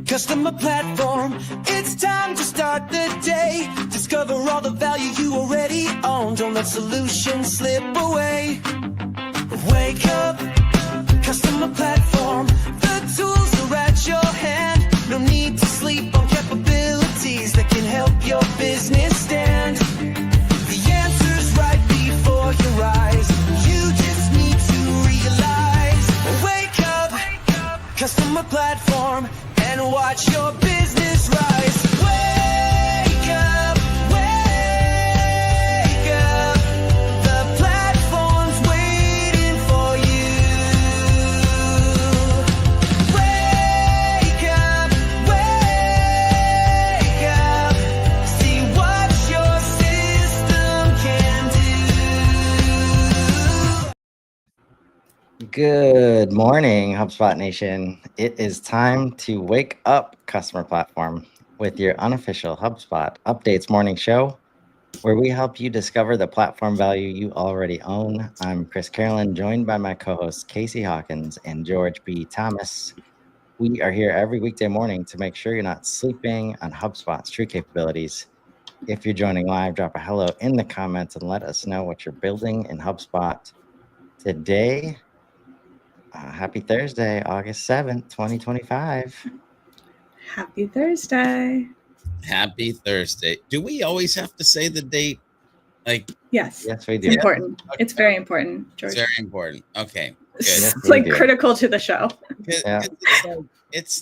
Customer platform, it's time to start the day. Discover all the value you already own. Don't let solutions slip away. Wake up, customer platform. The tools are at your hand. No need to sleep on capabilities that can help your business stand. The answer's right before your eyes. You just need to realize. Wake up, customer platform. And watch your business rise. Wake up, wake up. The platform's waiting for you. Wake up, wake up. See what your system can do. Good morning, HubSpot Nation. It is time to wake up, customer platform, with your unofficial HubSpot Updates morning show, where we help you discover the platform value you already own. I'm Chris Carolan, joined by my co-hosts Casey Hawkins and George B. Thomas. We are here every weekday morning to make sure you're not sleeping on HubSpot's true capabilities. If you're joining live, drop a hello in the comments and let us know what you're building in HubSpot today. Happy Thursday, August 7th, 2025. Happy Thursday. Happy Thursday. Do we always have to say the date? Yes. Yes, we do. It's important. Okay. It's very important, George. It's very important. Okay. Good. Yes, It's like we do. critical to the show. Yeah. It's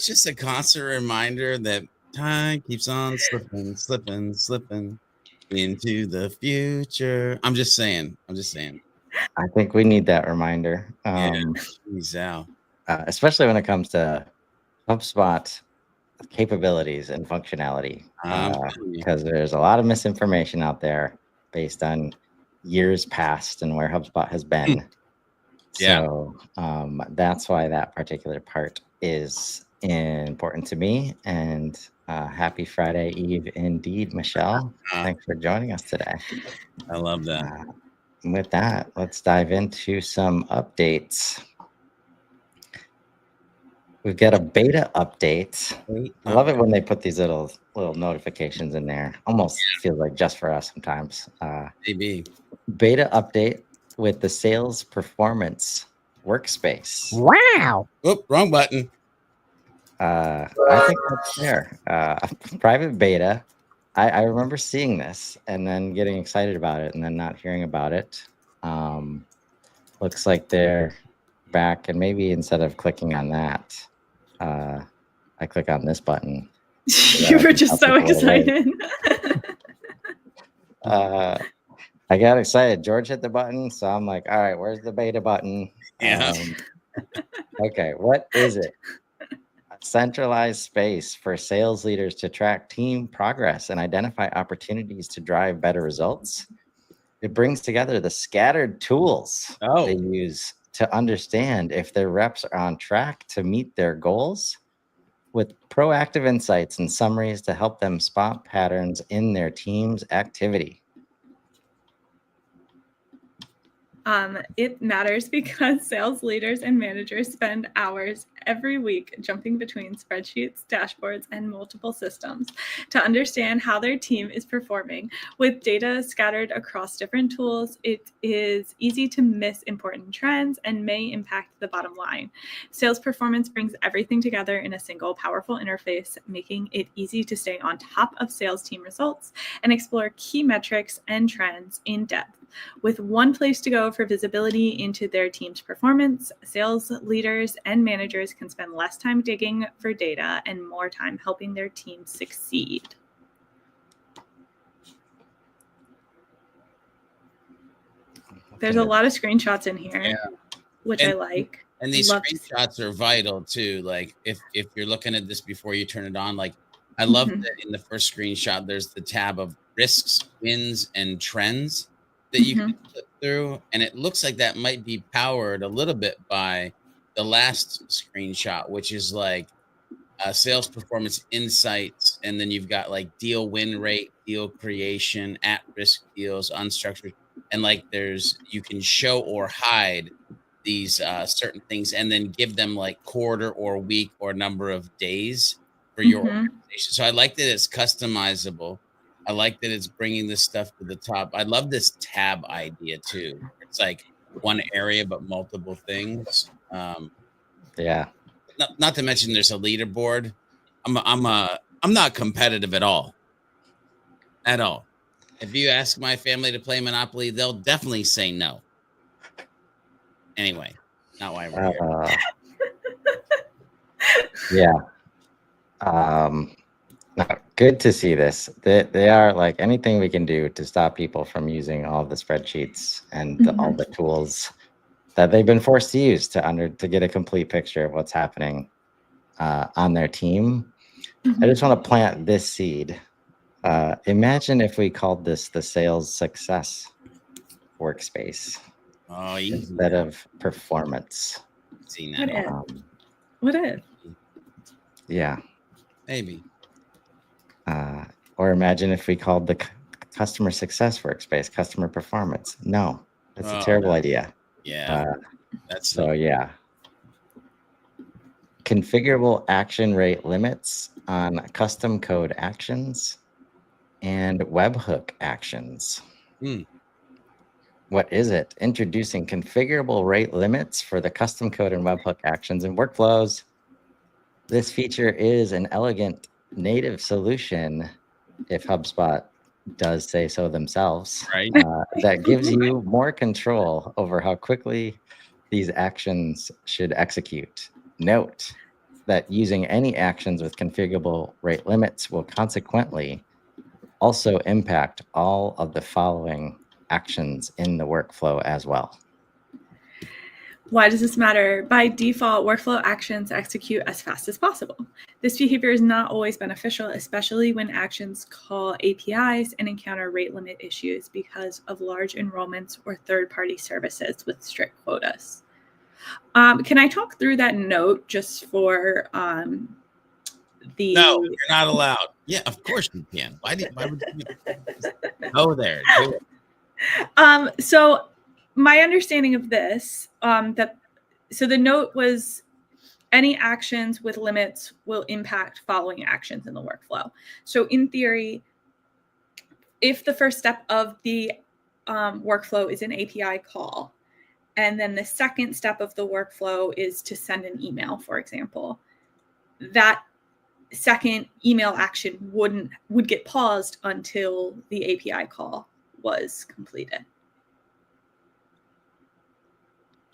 just a constant reminder that time keeps on slipping into the future. I'm just saying. I think we need that reminder, Peace out. especially when it comes to HubSpot capabilities and functionality, because there's a lot of misinformation out there based on years past and where HubSpot has been. Yeah. So that's why that particular part is important to me. And happy Friday Eve indeed, Michelle. Thanks for joining us today. I love that. With that, let's dive into some updates. We've got a beta update. I love it when they put these little notifications in there. Almost feels like just for us sometimes. Maybe. Beta update with the sales performance workspace. Wow. Oop, wrong button. I think that's there. Private beta. I remember seeing this and then getting excited about it and then not hearing about it. Looks like they're back, and maybe instead of clicking on that, I click on this button. You were just so excited. I got excited. George hit the button, so I'm like, all right, where's the beta button? Yeah. Okay, what is it? Centralized space for sales leaders to track team progress and identify opportunities to drive better results. It brings together the scattered tools they use to understand if their reps are on track to meet their goals, with proactive insights and summaries to help them spot patterns in their team's activity. It matters because sales leaders and managers spend hours every week jumping between spreadsheets, dashboards, and multiple systems to understand how their team is performing. With data scattered across different tools, it is easy to miss important trends and may impact the bottom line. Sales performance brings everything together in a single powerful interface, making it easy to stay on top of sales team results and explore key metrics and trends in depth. With one place to go for visibility into their team's performance, sales leaders and managers can spend less time digging for data and more time helping their team succeed. There's a lot of screenshots in here, which I like. And these screenshots are vital too. Like if you're looking at this before you turn it on, like I love that in the first screenshot, there's the tab of risks, wins, and trends that you can flip through. And it looks like that might be powered a little bit by the last screenshot, which is like sales performance insights. And then you've got like deal win rate, deal creation, at-risk deals, unstructured. And like you can show or hide these certain things and then give them like quarter or week or number of days for your organization. So I like that it's customizable. I like that it's bringing this stuff to the top. I love this tab idea too. It's like one area, but multiple things. Yeah. Not to mention there's a leaderboard. I'm not competitive at all. At all. If you ask my family to play Monopoly, they'll definitely say no. Anyway, not why we're here. Yeah. Good to see this. They are like anything we can do to stop people from using all the spreadsheets and all the tools that they've been forced to use to get a complete picture of what's happening on their team. I just want to plant this seed. Imagine if we called this the sales success workspace instead of performance. See now. What if? Yeah. Maybe. Or imagine if we called the customer success workspace customer performance. No, that's a terrible idea. Yeah. Yeah. Configurable action rate limits on custom code actions and webhook actions. What is it? Introducing configurable rate limits for the custom code and webhook actions and workflows. This feature is an elegant native solution, if HubSpot does say so themselves, right? That gives you more control over how quickly these actions should execute. Note that using any actions with configurable rate limits will consequently also impact all of the following actions in the workflow as well. Why does this matter? By default, workflow actions execute as fast as possible. This behavior is not always beneficial, especially when actions call APIs and encounter rate limit issues because of large enrollments or third-party services with strict quotas. Can I talk through that note just for the... No, you're not allowed. Yeah, of course you can. Why would you go there? Do it. So my understanding of this, so the note was any actions with limits will impact following actions in the workflow. So in theory, if the first step of the workflow is an API call, and then the second step of the workflow is to send an email, for example, that second email action would get paused until the API call was completed.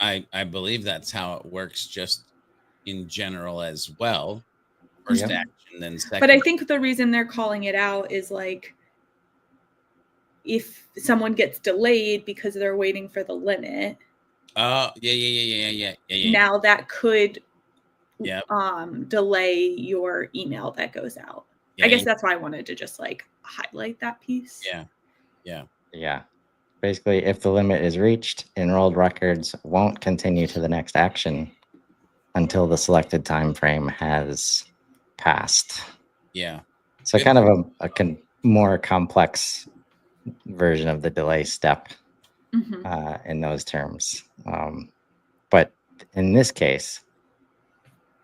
I believe that's how it works just in general as well. First action, then second. But I think the reason they're calling it out is like if someone gets delayed because they're waiting for the limit. Oh, yeah. Now that could delay your email that goes out. I guess that's why I wanted to just like highlight that piece. Yeah. Basically, if the limit is reached, enrolled records won't continue to the next action until the selected time frame has passed. Yeah. So kind of a more complex version of the delay step in those terms. But in this case,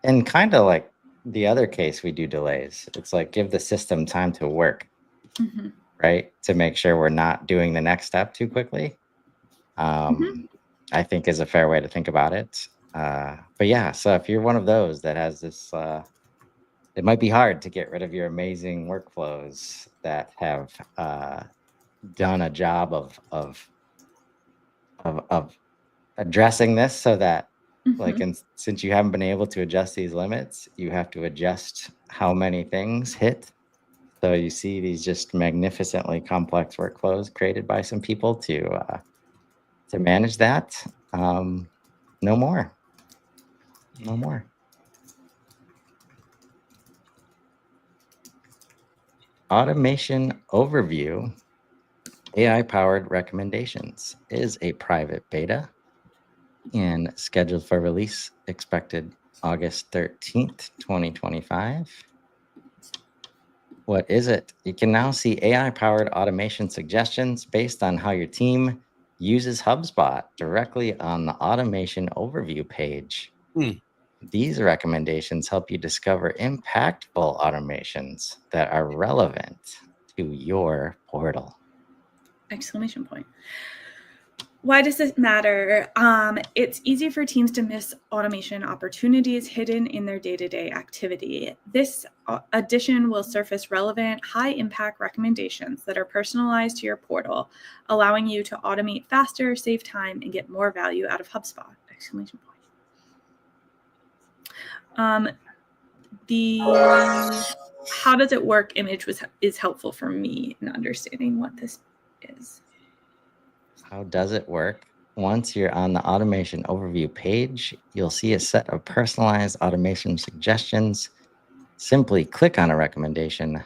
and kind of like the other case we do delays, it's like give the system time to work. Right? To make sure we're not doing the next step too quickly. I think is a fair way to think about it. But yeah, so if you're one of those that has this, it might be hard to get rid of your amazing workflows that have done a job of addressing this so that since you haven't been able to adjust these limits, you have to adjust how many things hit. So you see these just magnificently complex workflows created by some people to manage that. No more. Automation Overview AI-powered recommendations is a private beta and scheduled for release expected August 13th, 2025. What is it? You can now see AI-powered automation suggestions based on how your team uses HubSpot directly on the automation overview page. These recommendations help you discover impactful automations that are relevant to your portal. Exclamation point. Why does this matter? It's easy for teams to miss automation opportunities hidden in their day-to-day activity. This addition will surface relevant, high-impact recommendations that are personalized to your portal, allowing you to automate faster, save time, and get more value out of HubSpot! Exclamation point. The how does it work image is helpful for me in understanding what this is. How does it work? Once you're on the automation overview page, you'll see a set of personalized automation suggestions. Simply click on a recommendation,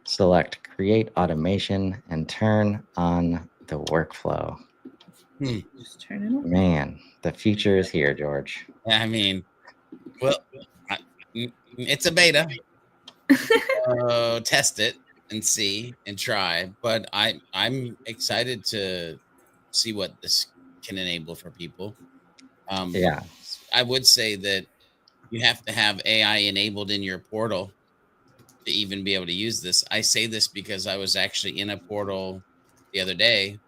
select create automation, and turn on the workflow. Just turn it on. Man, the future is here, George. I mean, well, it's a beta. Test it and see and try. But I'm excited to see what this can enable for people. Yeah. I would say that you have to have AI enabled in your portal to even be able to use this. I say this because I was actually in a portal the other day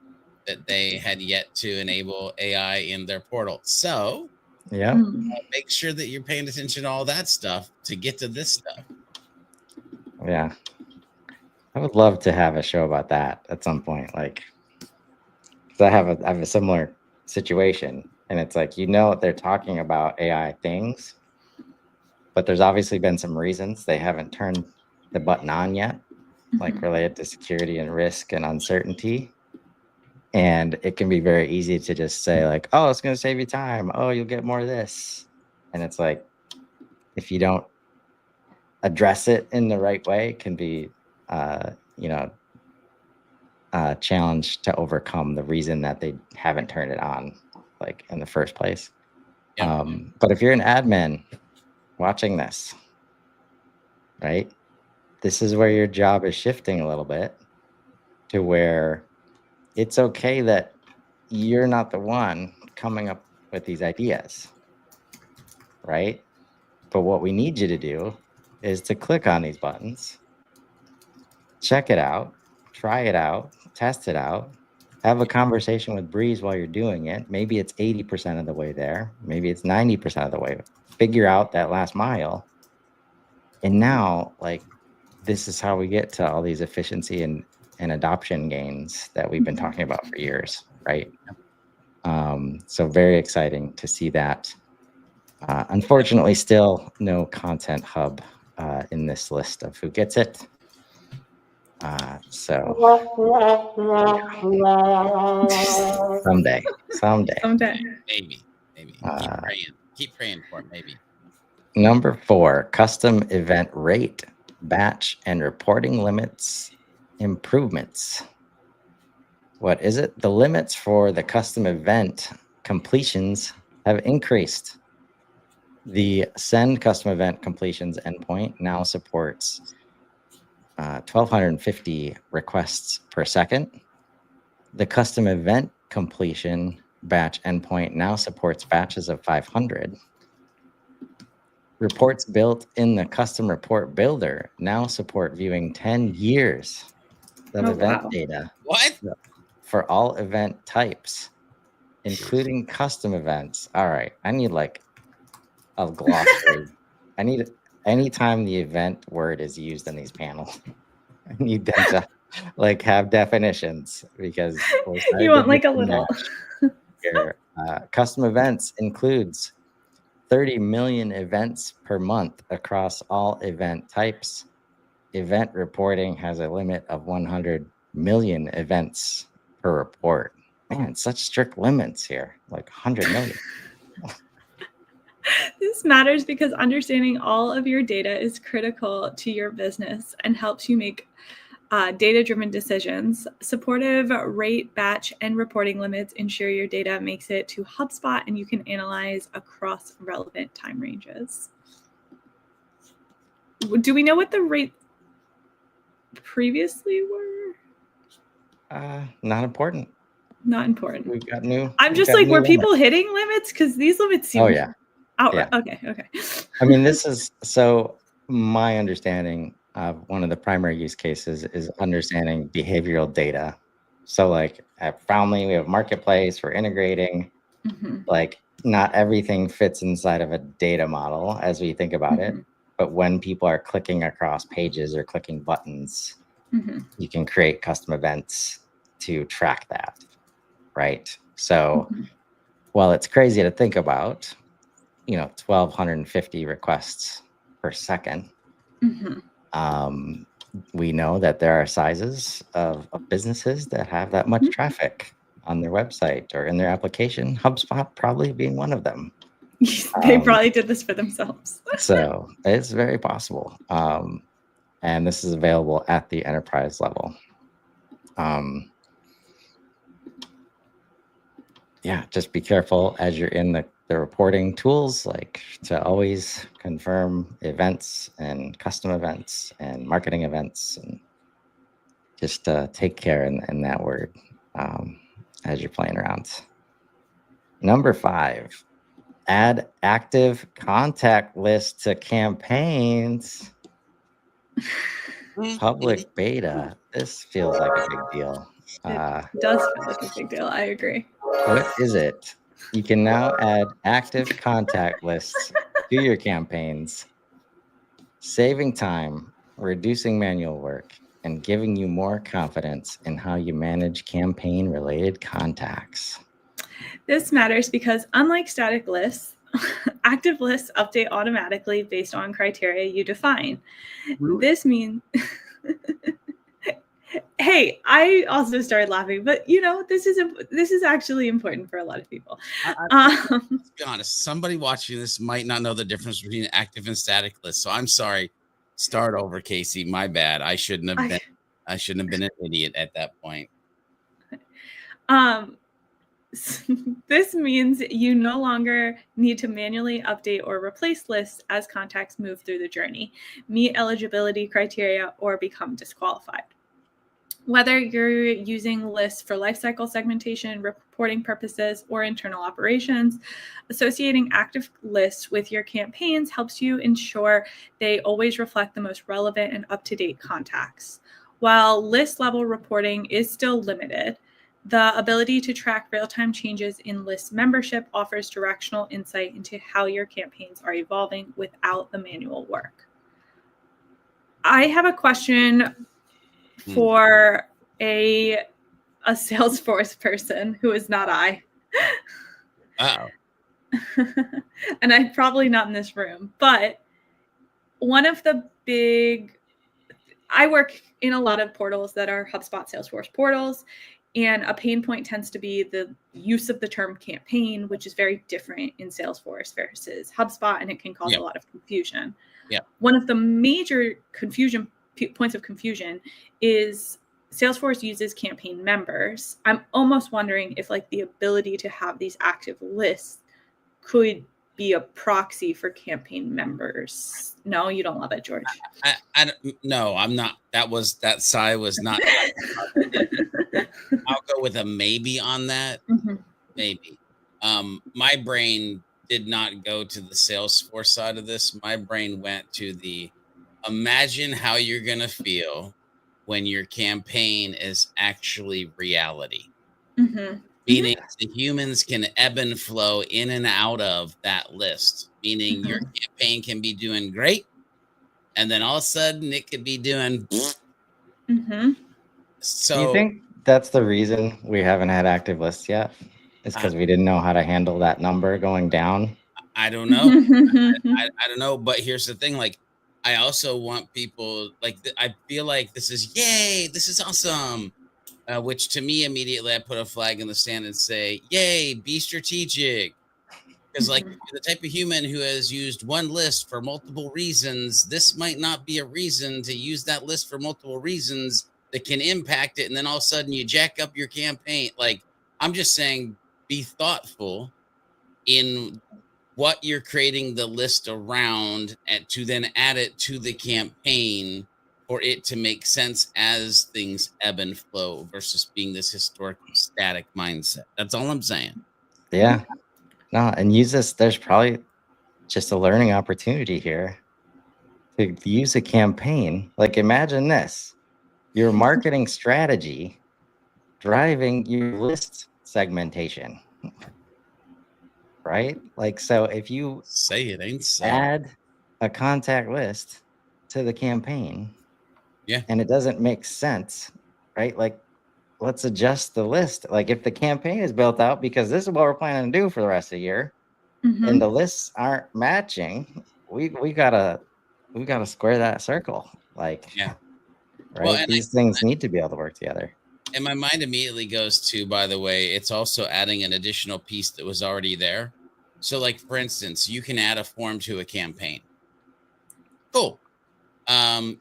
that they had yet to enable AI in their portal. So yeah, make sure that you're paying attention to all that stuff to get to this stuff. Yeah. I would love to have a show about that at some point. Like, 'cause I have a similar situation, and it's like, they're talking about AI things, but there's obviously been some reasons they haven't turned the button on yet, like related to security and risk and uncertainty. And it can be very easy to just say like, oh, it's going to save you time. Oh, you'll get more of this. And it's like, if you don't address it in the right way, it can be, a challenge to overcome the reason that they haven't turned it on, like in the first place. Yep. But if you're an admin watching this, right, this is where your job is shifting a little bit to where it's okay that you're not the one coming up with these ideas, right? But what we need you to do is to click on these buttons, check it out, try it out, test it out, have a conversation with Breeze while you're doing it. Maybe it's 80% of the way there. Maybe it's 90% of the way. Figure out that last mile. And now, like, this is how we get to all these efficiency and adoption gains that we've been talking about for years, right? So very exciting to see that. Unfortunately, still no Content Hub in this list of who gets it. So someday. Maybe. Keep praying for it. Maybe. Number 4, custom event rate, batch, and reporting limits improvements. What is it? The limits for the custom event completions have increased. The send custom event completions endpoint now supports 1,250 requests per second. The custom event completion batch endpoint now supports batches of 500. Reports built in the custom report builder now support viewing 10 years of event data. What? For all event types, including custom events. All right, I need like a glossary. I need anytime the event word is used in these panels, I need them to like have definitions, because you want like a little here. Custom events includes 30 million events per month across all event types. Event reporting has a limit of 100 million events per report. Man, such strict limits here, like 100 million. This matters because understanding all of your data is critical to your business and helps you make data-driven decisions. Supportive rate, batch, and reporting limits ensure your data makes it to HubSpot and you can analyze across relevant time ranges. Do we know what the rates previously were? Not important. Not important. We've got new. I'm just like, were people hitting limits? Because these limits seem. Oh yeah. Outright. Yeah. Okay. I mean, this is so. My understanding of one of the primary use cases is understanding behavioral data. So, like at Foundly, we have Marketplace. We're integrating. Like, not everything fits inside of a data model as we think about it. But when people are clicking across pages or clicking buttons, you can create custom events to track that, right? So while it's crazy to think about, 1,250 requests per second, we know that there are sizes of businesses that have that much traffic on their website or in their application, HubSpot probably being one of them. They probably did this for themselves. So it's very possible. And this is available at the enterprise level. Just be careful as you're in the reporting tools, like to always confirm events and custom events and marketing events, and just take care in that word as you're playing around. Number 5. Add active contact list to campaigns. Public beta. This feels like a big deal. It does feel like a big deal. I agree. What is it? You can now add active contact lists to your campaigns, saving time, reducing manual work, and giving you more confidence in how you manage campaign-related contacts. This matters because unlike static lists, active lists update automatically based on criteria you define. Really? This means, hey, I also started laughing, but this is actually important for a lot of people. Let's be honest, somebody watching this might not know the difference between active and static lists. So I'm sorry. Start over, Casey. My bad. I shouldn't have been an idiot at that point. This means you no longer need to manually update or replace lists as contacts move through the journey, meet eligibility criteria, or become disqualified. Whether you're using lists for lifecycle segmentation, reporting purposes, or internal operations, associating active lists with your campaigns helps you ensure they always reflect the most relevant and up-to-date contacts. While list-level reporting is still limited, the ability to track real-time changes in list membership offers directional insight into how your campaigns are evolving without the manual work. I have a question for a Salesforce person who is not I. And I'm probably not in this room, but one of the I work in a lot of portals that are HubSpot Salesforce portals. And a pain point tends to be the use of the term campaign, which is very different in Salesforce versus HubSpot, and it can cause a lot of confusion. One of the major points of confusion is Salesforce uses campaign members. I'm almost wondering if the ability to have these active lists could be a proxy for campaign members. No, you don't love it, George. I don't, no, I'm not. That sigh was not. I'll go with a maybe on that. Maybe. My brain did not go to the Salesforce side of this. My brain went to imagine how you're going to feel when your campaign is actually reality. Meaning the humans can ebb and flow in and out of that list. Meaning your campaign can be doing great, and then all of a sudden it could be doing. So do you think that's the reason we haven't had active lists yet? It's because we didn't know how to handle that number going down? I don't know. I don't know. But here's the thing. I also want people I feel like this is yay. This is awesome. Which to me, immediately I put a flag in the sand and say, yay, be strategic. Because like if you're the type of human who has used one list for multiple reasons, this might not be a reason to use that list for multiple reasons that can impact it. And then all of a sudden you jack up your campaign. Like, I'm just saying, be thoughtful in what you're creating the list around and to then add it to the campaign for it to make sense as things ebb and flow versus being this historic static mindset. That's all I'm saying. Yeah. No, and use this. There's probably just a learning opportunity here to use a campaign. Like, imagine this, your marketing strategy driving your list segmentation, right? Like, so if you Say it ain't so. add a contact list to the campaign, yeah, and it doesn't make sense, right? Like, let's adjust the list. Like, if the campaign is built out because this is what we're planning to do for the rest of the year, and the lists aren't matching, we gotta square that circle. Like, yeah, right? Well, These things need to be able to work together. And my mind immediately goes to, by the way, it's also adding an additional piece that was already there. So, like, for instance, you can add a form to a campaign. Cool.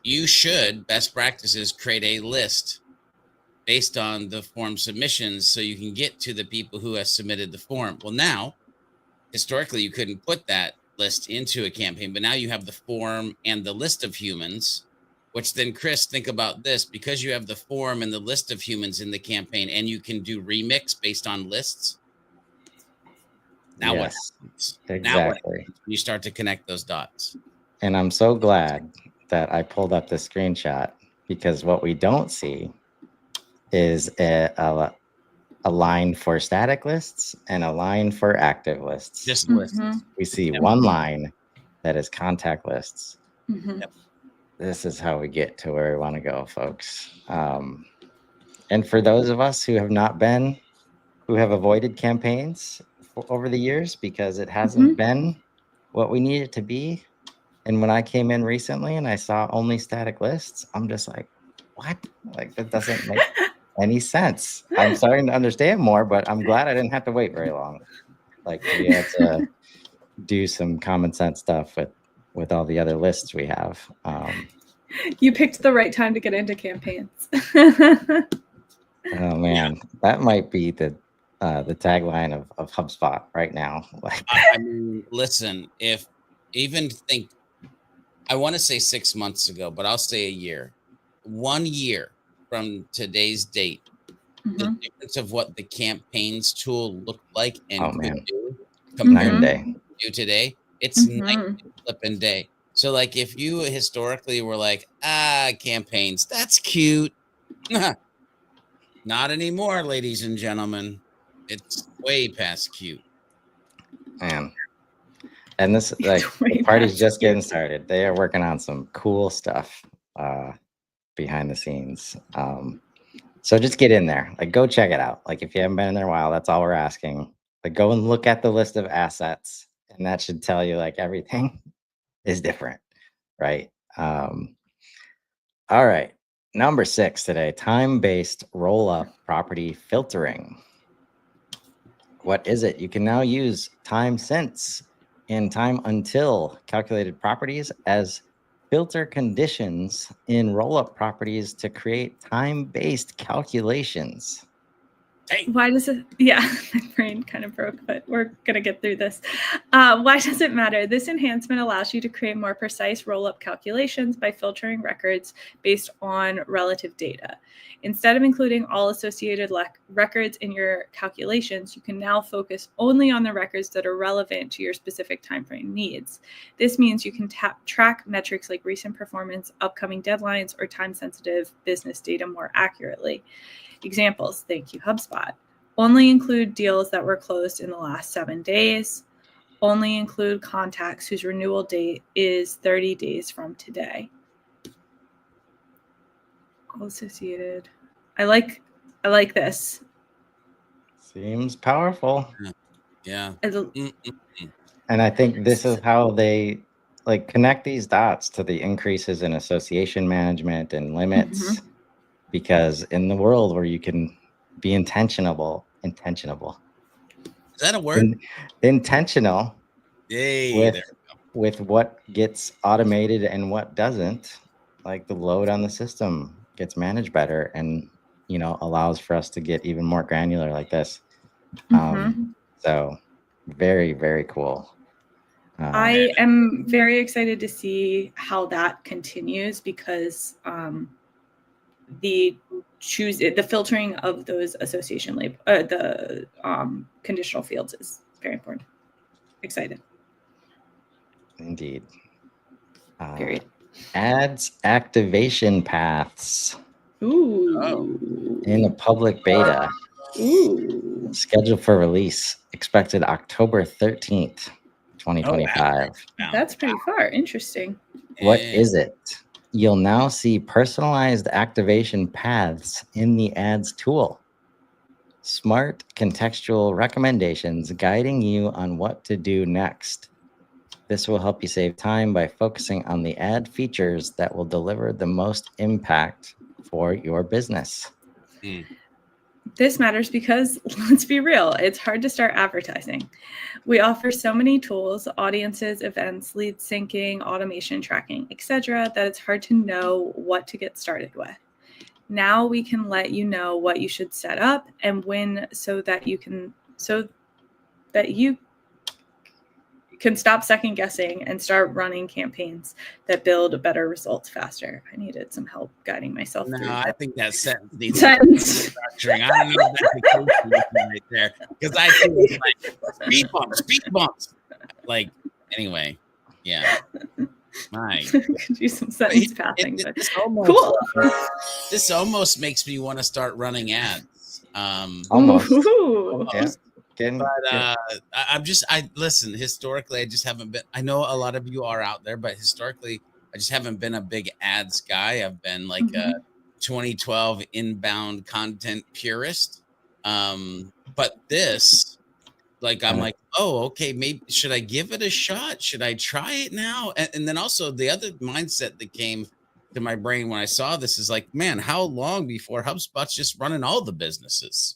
You should, best practices, create a list based on the form submissions so you can get to the people who have submitted the form. Well, now, historically, you couldn't put that list into a campaign, but now you have the form and the list of humans. Which then, Chris, think about this, because you have the form and the list of humans in the campaign and you can do remix based on lists. Now Yes, what happens? exactly. Now what happens when you start to connect those dots? And I'm so glad that I pulled up this screenshot, because what we don't see is a line for static lists and a line for active lists. Just lists. We see one line that is contact lists. Yep. This is how we get to where we want to go, folks. And for those of us who have avoided campaigns over the years because it hasn't been what we need it to be. And when I came in recently and I saw only static lists, I'm just like, what? Like, that doesn't make any sense. I'm starting to understand more, but I'm glad I didn't have to wait very long. Like, we had to do some common sense stuff with all the other lists we have. You picked the right time to get into campaigns. Oh man, that might be the tagline of HubSpot right now. Like, I mean, listen, I want to say 6 months ago, but I'll say a year. 1 year from today's date, the difference of what the campaigns tool looked like and could do compared to do today, it's night and flipping day. So, like, if you historically were like, campaigns, that's cute. Not anymore, ladies and gentlemen. It's way past cute. Man. And this, like, the party's just getting started. They are working on some cool stuff behind the scenes. So just get in there. Like, go check it out. Like, if you haven't been in there in a while, that's all we're asking. Like, go and look at the list of assets, and that should tell you, like, everything is different, right? All right. Number 6 today, time-based roll-up property filtering. What is it? You can now use time since and time until calculated properties as filter conditions in roll-up properties to create time-based calculations. Why does it? Yeah, my brain kind of broke, but we're going to get through this. Why does it matter? This enhancement allows you to create more precise roll-up calculations by filtering records based on relative data. Instead of including all associated records in your calculations, you can now focus only on the records that are relevant to your specific timeframe needs. This means you can track metrics like recent performance, upcoming deadlines, or time-sensitive business data more accurately. Examples, thank you, HubSpot. Only include deals that were closed in the last 7 days. Only include contacts whose renewal date is 30 days from today. All associated. I like this. Seems powerful. Yeah. And I think this is how they like connect these dots to the increases in association management and limits. Because in the world where you can be intentionable, Is that a word? Intentional Yay. with with what gets automated and what doesn't. Like the load on the system gets managed better, and allows for us to get even more granular like this. So very, very cool. I am very excited to see how that continues, because the filtering of those association the conditional fields is very important. Excited. Indeed. Period. Ads activation paths. Ooh. In a public beta. Ooh. Scheduled for release. Expected October 13th, 2025. That's pretty far. Interesting. What is it? You'll now see personalized activation paths in the ads tool. Smart contextual recommendations guiding you on what to do next. This will help you save time by focusing on the ad features that will deliver the most impact for your business. This matters because, let's be real, it's hard to start advertising. We offer so many tools, audiences, events, lead syncing, automation tracking, etc., that it's hard to know what to get started with. Now we can let you know what you should set up and when, so that you can stop second guessing and start running campaigns that build better results faster. I needed some help guiding myself through that. I think that sentence needs structuring. I don't know if that's the case right there, because I think it's like speed bumps. Like, anyway, yeah. My, could use some sentence pathing, but cool. This almost makes me want to start running ads. Almost. Yeah. But listen, historically, I just haven't been, I know a lot of you are out there, but historically, I just haven't been a big ads guy. I've been like a 2012 inbound content purist. But this, like, I'm like, oh, okay, maybe should I give it a shot? Should I try it now? And then also the other mindset that came to my brain when I saw this is like, man, how long before HubSpot's just running all the businesses?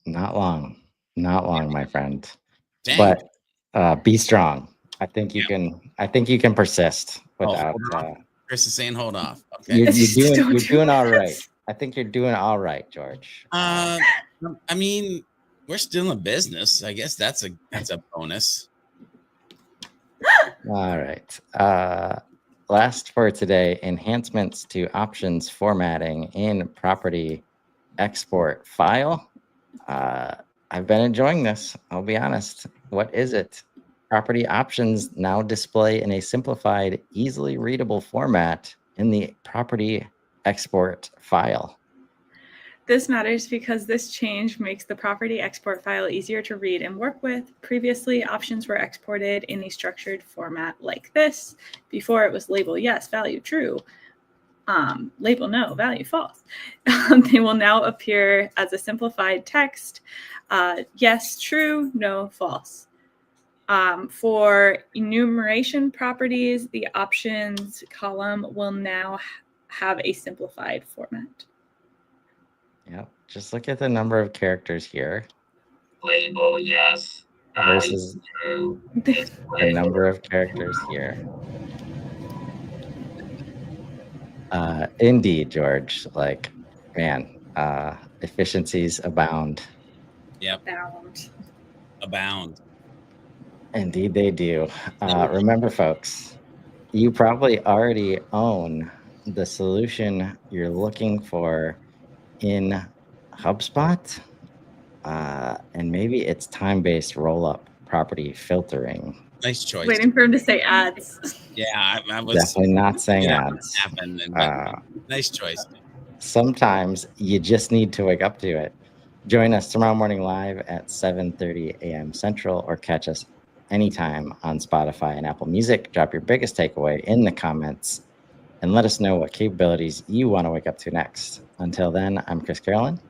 Not long, my friend. Dang. But be strong. I think you can persist without. Chris is saying, hold off. Okay. You're doing all right. I think you're doing all right, George. I mean, we're still in business. I guess that's a bonus. All right. Last for today, enhancements to options formatting in property export file. I've been enjoying this. I'll be honest. What is it? Property options now display in a simplified, easily readable format in the property export file. This matters because this change makes the property export file easier to read and work with. Previously, options were exported in a structured format like this. Before, it was label yes, value true, label no, value false. They will now appear as a simplified text, yes, true, no, false. For enumeration properties, the options column will now have a simplified format. Yep. Just look at the number of characters here. Label yes. Versus the number of characters here. Indeed, George. Like, man, efficiencies abound. Yep. Abound. Indeed, they do. Remember, folks, you probably already own the solution you're looking for in HubSpot, and maybe it's time-based roll-up property filtering. Nice choice. Waiting for him to say ads. Yeah, I was definitely not saying ads. Nice choice. Sometimes you just need to wake up to it. Join us tomorrow morning live at 7:30 a.m. Central, or catch us anytime on Spotify and Apple Music. Drop your biggest takeaway in the comments and let us know what capabilities you want to wake up to next. Until then, I'm Chris Carolan.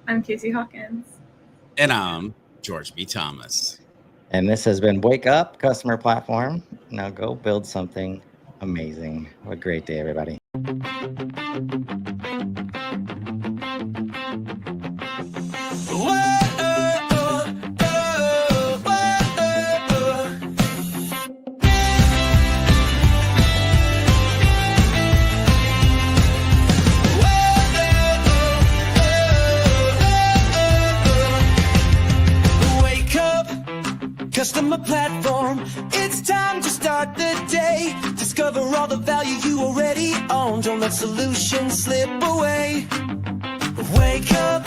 I'm Casey Hawkins. And I'm George B. Thomas. And this has been Wake Up Customer Platform. Now go build something amazing. Have a great day, everybody. Whoa. Customer platform, it's time to start the day. Discover all the value you already own. Don't let solutions slip away. Wake up,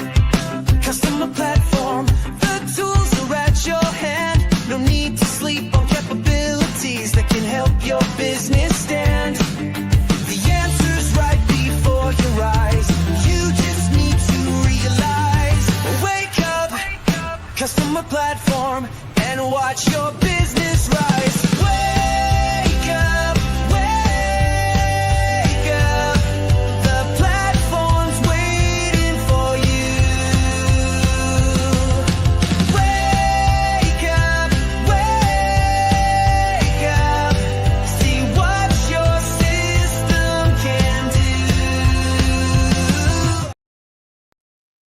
customer platform. The tools are at your hand. No need to sleep on capabilities that can help your business stand. The answer's right before your eyes. You just need to realize. Wake up, customer platform, and watch your business rise. Wake